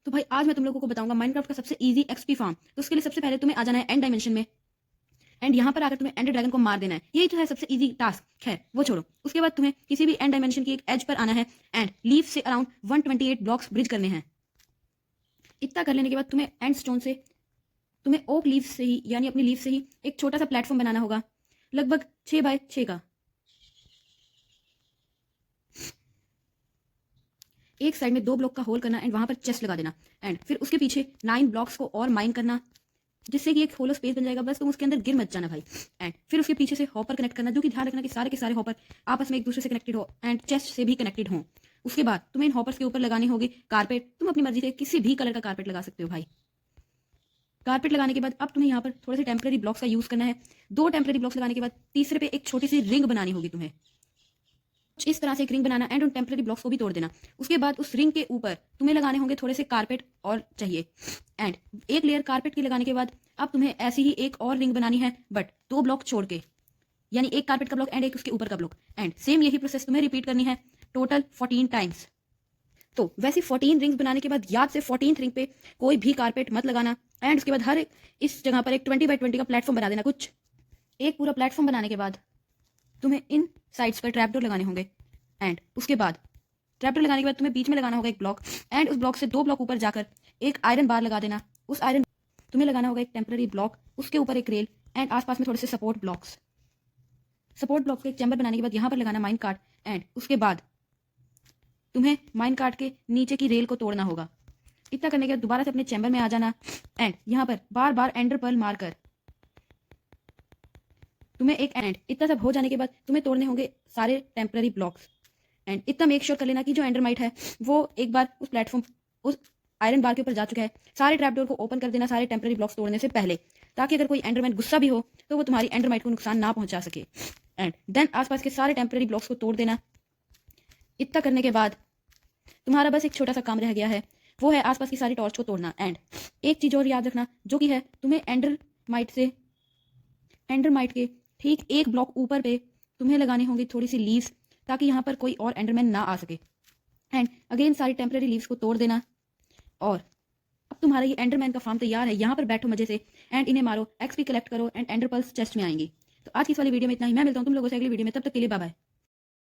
तो भाई आज मैं तुम लोगों को बताऊंगा माइनक्राफ्ट का सबसे इजी एक्सपी फार्म। तो उसके लिए सबसे पहले तुम्हें आ जाना है एंड डायमेंशन में एंड यहाँ पर आकर तुम्हें एंडर ड्रैगन को मार देना है। यही तो है सबसे इजी टास्क। खैर वो छोड़ो, उसके बाद तुम्हें किसी भी एंड डायमेंशन की एक एज पर आना है एंड लीव से अराउंड 128 ब्लॉक्स ब्रिज करने हैं। इतना कर लेने के बाद तुम्हें एंड स्टोन से, तुम्हें ओक लीव से ही यानी अपनी लीव से ही एक छोटा सा प्लेटफॉर्म बनाना होगा, लगभग 6 बाय 6 का। एक साइड में 2 ब्लॉक का होल करना एंड वहां पर चेस्ट लगा देना एंड फिर उसके पीछे 9 ब्लॉक्स को और माइन करना, जिससे कि एक होलो स्पेस बन जाएगा। बस तुम उसके अंदर गिर मत जाना भाई। एंड फिर उसके पीछे से हॉपर कनेक्ट करना, जो कि ध्यान रखना कि सारे के सारे हॉपर आपस में एक दूसरे से कनेक्टेड हो एंड चेस्ट से भी कनेक्टेड हो। उसके बाद तुम्हें इन हॉपर्स के ऊपर लगाने होंगे कारपेट। तुम अपनी मर्जी से किसी भी कलर का कारपेट लगा सकते हो भाई। कारपेट लगाने के बाद अब तुम्हें यहाँ पर थोड़े से टेम्पररी ब्लॉक्स का यूज करना है। 2 टेम्पररी ब्लॉक्स लगाने के बाद तीसरे पे एक छोटी सी रिंग बनानी होगी तुम्हें। इस तरह से एक रिंग बनाना एंड उन टेम्पररी ब्लॉक्स को भी तोड़ देना। उसके बाद उस रिंग के ऊपर तुम्हें लगाने होंगे थोड़े से कारपेट और चाहिए एंड एक लेयर कारपेट की लगाने के बाद अब तुम्हें ऐसी ही एक और रिंग बनानी है, बट 2 ब्लॉक छोड़ के, यानी एक कारपेट का ब्लॉक एंड एक उसके ऊपर का ब्लॉक एंड सेम यही प्रोसेस तुम्हें रिपीट करनी है टोटल 14 टाइम्स। तो वैसे 14 रिंग्स बनाने के बाद याद से 14th रिंग पे कोई भी कारपेट मत लगाना एंड उसके बाद हर इस जगह पर एक 20 बाय 20 का प्लेटफॉर्म बना देना। कुछ एक पूरा प्लेटफॉर्म बनाने के बाद तुम्हें इन साइड्स पर ट्रैपडोर लगाने होंगे एंड उसके बाद ट्रैपडोर लगाने के बाद तुम्हें बीच में लगाना होगा एक ब्लॉक एंड उस ब्लॉक से 2 ब्लॉक ऊपर जाकर एक आयरन बार लगा देना। उस आयरन तुम्हें लगाना होगा एक टेम्पररी ब्लॉक, उसके ऊपर एक रेल एंड आसपास में थोड़े से सपोर्ट ब्लॉक्स। सपोर्ट ब्लॉक्स के एक चैम्बर बनाने के बाद यहाँ पर लगाना माइन कार्ट एंड उसके बाद तुम्हें माइन कार्ट के नीचे की रेल को तोड़ना होगा। इतना करने के बाद दोबारा से अपने चैम्बर में आ जाना एंड यहाँ पर बार बार एंडर पर्ल मारकर तुम्हें एक एंड इतना सब हो जाने के बाद तुम्हें तोड़ने होंगे सारे टेम्पररी ब्लॉक्स एंड इतना मेक श्योर कर लेना कि जो एंडरमाइट है वो एक बार उस प्लेटफॉर्म, उस आयरन बार के ऊपर जा चुका है। सारे ट्रैपडोर को ओपन कर देना सारे टेम्पररी ब्लॉक्स तोड़ने से पहले, ताकि अगर कोई एंडरमैन गुस्सा भी हो तो वो तुम्हारी एंडरमाइट को नुकसान ना पहुंचा सके एंड देन आसपास के सारे टेम्पररी ब्लॉक्स को तोड़ देना। इतना करने के बाद तुम्हारा बस एक छोटा सा काम रह गया है, वो है आसपास की सारी टॉर्च को तोड़ना। एंड एक चीज और याद रखना, जो कि है तुम्हें एंडरमाइट के ठीक एक ब्लॉक ऊपर पे तुम्हें लगाने होंगे थोड़ी सी लीव्स, ताकि यहाँ पर कोई और एंडरमैन ना आ सके। एंड अगेन सारी टेम्पररी लीव्स को तोड़ देना और अब तुम्हारा ये एंडरमैन का फार्म तैयार है। यहाँ पर बैठो मजे से एंड इन्हें मारो, एक्सपी कलेक्ट करो एंड एंडर पल्स चेस्ट में आएंगी। तो आज की इस वाली वीडियो में इतना ही। मैं मिलता हूँ तुम लोगों से अगली वीडियो में, तब तक के लिए बाय बाय।